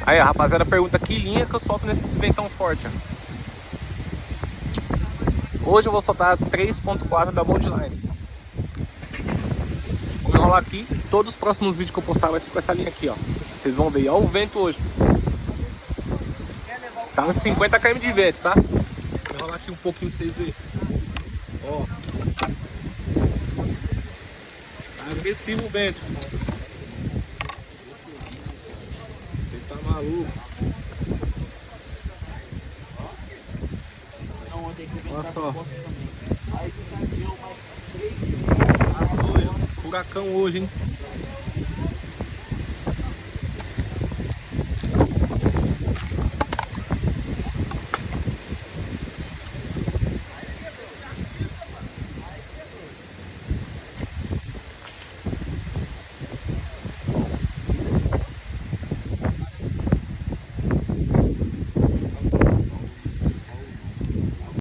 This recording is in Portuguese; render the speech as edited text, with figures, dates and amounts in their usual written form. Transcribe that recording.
Aí, a rapaziada pergunta que linha que eu solto nesses ventão forte, ó. Hoje eu vou soltar 3.4 da Boldline. Vou enrolar aqui. Todos os próximos vídeos que eu postar vai ser com essa linha aqui, ó. Vocês vão ver. Olha o vento hoje. Tá uns 50 km de vento, tá? Vou enrolar aqui um pouquinho pra vocês verem. Ó. Tá agressivo o vento. Você tá maluco. Olha só. Furacão hoje, hein?